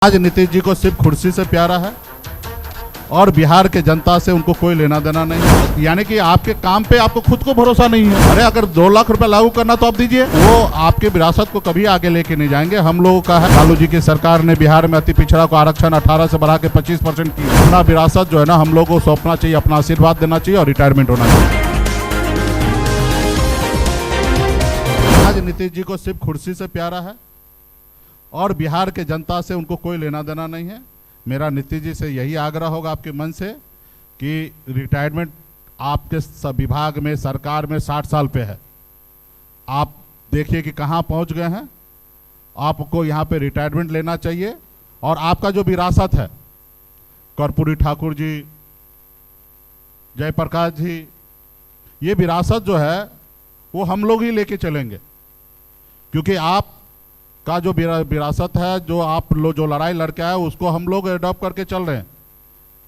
आज नीतीश जी को सिर्फ कुर्सी से प्यारा है और बिहार के जनता से उनको कोई लेना देना नहीं है। यानी कि आपके काम पे आपको खुद को भरोसा नहीं है। अरे अगर 2 लाख रुपए लागू करना तो आप दीजिए, वो आपके विरासत को कभी आगे लेके नहीं जाएंगे। हम लोगों का है, लालू जी की सरकार ने बिहार में अति पिछड़ा को आरक्षण 18 से बढ़ा के 25% की। अपना विरासत जो है ना हम लोग को सौंपना चाहिए, अपना आशीर्वाद देना चाहिए और रिटायरमेंट होना चाहिए। आज नीतीश जी को सिर्फ कुर्सी से प्यारा है और बिहार के जनता से उनको कोई लेना देना नहीं है। मेरा नीतीश जी से यही आग्रह होगा आपके मन से कि रिटायरमेंट आपके सब विभाग में सरकार में 60 साल पे है। आप देखिए कि कहाँ पहुँच गए हैं। आपको यहाँ पे रिटायरमेंट लेना चाहिए और आपका जो विरासत है, कर्पूरी ठाकुर जी, जयप्रकाश जी, ये विरासत जो है वो हम लोग ही लेके चलेंगे, क्योंकि आप का जो विरासत है, जो आप लोग जो लड़ाई लड़के आए उसको हम लोग एडॉप्ट करके चल रहे हैं।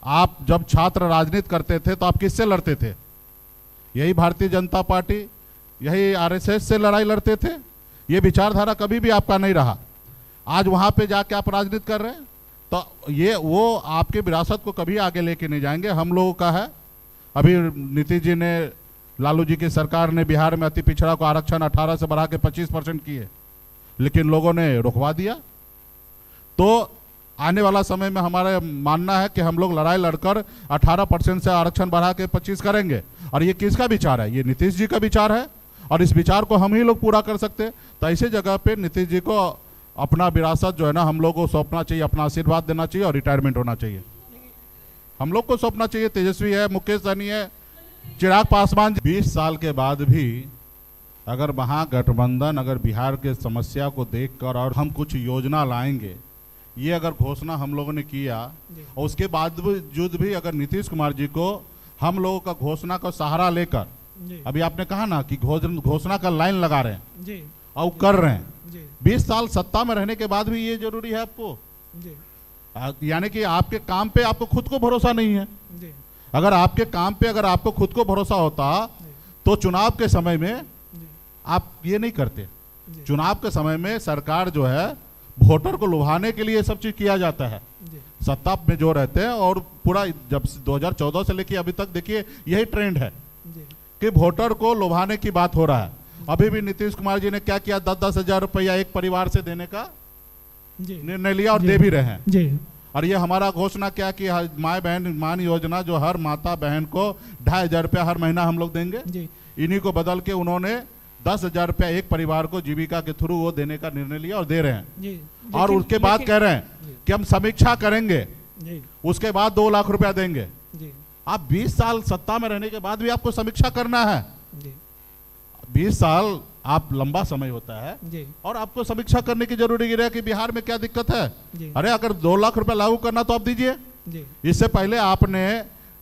आप जब छात्र राजनीति करते थे तो आप किससे लड़ते थे? यही भारतीय जनता पार्टी, यही आरएसएस से लड़ाई लड़ते थे। ये विचारधारा कभी भी आपका नहीं रहा। आज वहाँ पे जाके आप राजनीति कर रहे हैं, तो ये वो आपके विरासत को कभी आगे लेके नहीं जाएंगे। हम लोगों का है, अभी नीतीश जी ने, लालू जी की सरकार ने बिहार में अति पिछड़ा को आरक्षण 18 से बढ़ा के 25% किए, लेकिन लोगों ने रुकवा दिया। तो आने वाला समय में हमारा मानना है कि हम लोग लड़ाई लड़कर 18% से आरक्षण बढ़ा के 25 करेंगे। और ये किसका विचार है? ये नीतीश जी का विचार है और इस विचार को हम ही लोग पूरा कर सकते हैं। तो ऐसे जगह पे नीतीश जी को अपना विरासत जो है ना हम लोग को सौंपना चाहिए, अपना आशीर्वाद देना चाहिए और रिटायरमेंट होना चाहिए। हम लोग को सौंपना चाहिए। तेजस्वी है, मुकेश सहनी है, चिराग पासवान। 20 साल के बाद भी अगर महागठबंधन अगर बिहार के समस्या को देखकर और हम कुछ योजना लाएंगे, ये अगर घोषणा हम लोगों ने किया और उसके बावजूद भी अगर नीतीश कुमार जी को हम लोगों का घोषणा का सहारा लेकर, अभी आपने कहा ना कि घोषणा का लाइन लगा रहे हैं और कर रहे हैं, 20 साल सत्ता में रहने के बाद भी ये जरूरी है आपको? यानी कि आपके काम पे आपको खुद को भरोसा नहीं है। अगर आपके काम पे अगर आपको खुद को भरोसा होता तो चुनाव के समय में आप ये नहीं करते। चुनाव के समय में सरकार जो है वोटर को लुभाने के लिए सब चीज किया जाता है, सत्ता में जो रहते हैं। और पूरा जब 2014 से लेके अभी तक देखिए यही ट्रेंड है कि वोटर को लुभाने की बात हो रहा है। अभी भी नीतीश कुमार जी ने क्या किया, 10-10 हजार रुपया एक परिवार से देने का निर्णय लिया और दे भी रहे हैं। और ये हमारा घोषणा क्या कि माँ बहन मान योजना, जो हर माता बहन को 2,500 रुपया हर महीना हम लोग देंगे, इन्हीं को बदल के उन्होंने 10,000 रुपया एक परिवार को जीविका के थ्रू वो देने का निर्णय लिया और दे रहे हैं। और उसके बाद कह रहे हैं कि हम समीक्षा करेंगे, उसके बाद 2 लाख रुपया देंगे। आप 20 साल सत्ता में रहने के बाद भी आपको समीक्षा करना है। 20 साल आप लंबा समय होता है और आपको समीक्षा करने की जरूरी है कि बिहार में क्या दिक्कत है। अरे अगर 2 लाख रुपया लागू करना तो आप दीजिए। इससे पहले आपने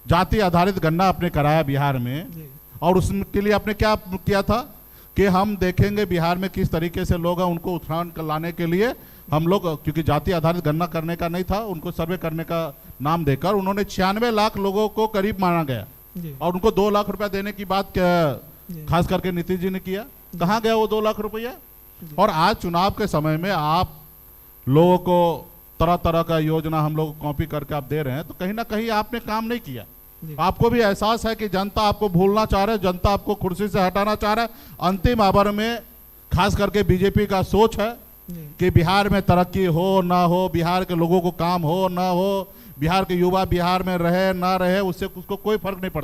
जाति आधारित गणना आपने कराया बिहार में, और उसके लिए आपने क्या किया था कि हम देखेंगे बिहार में किस तरीके से लोग हैं, उनको उत्थान लाने के लिए हम लोग, क्योंकि जाति आधारित गणना करने का नहीं था, उनको सर्वे करने का नाम देकर उन्होंने 96 लाख लोगों को करीब माना गया और उनको 2 लाख रुपया देने की बात खास करके नीतीश जी ने किया। कहाँ गया वो 2 लाख रुपया? और आज चुनाव के समय में आप लोगों को तरह तरह का योजना हम लोग कॉपी करके आप दे रहे हैं, तो कहीं ना कहीं आपने काम नहीं किया। आपको भी एहसास है कि जनता आपको भूलना चाह रहा है, जनता आपको कुर्सी से हटाना चाह रहा है। अंतिम आवर में खास करके बीजेपी का सोच है कि बिहार में तरक्की हो ना हो, बिहार के लोगों को काम हो ना हो, बिहार के युवा बिहार में रहे ना रहे, उससे उसको कोई फर्क नहीं पड़ता।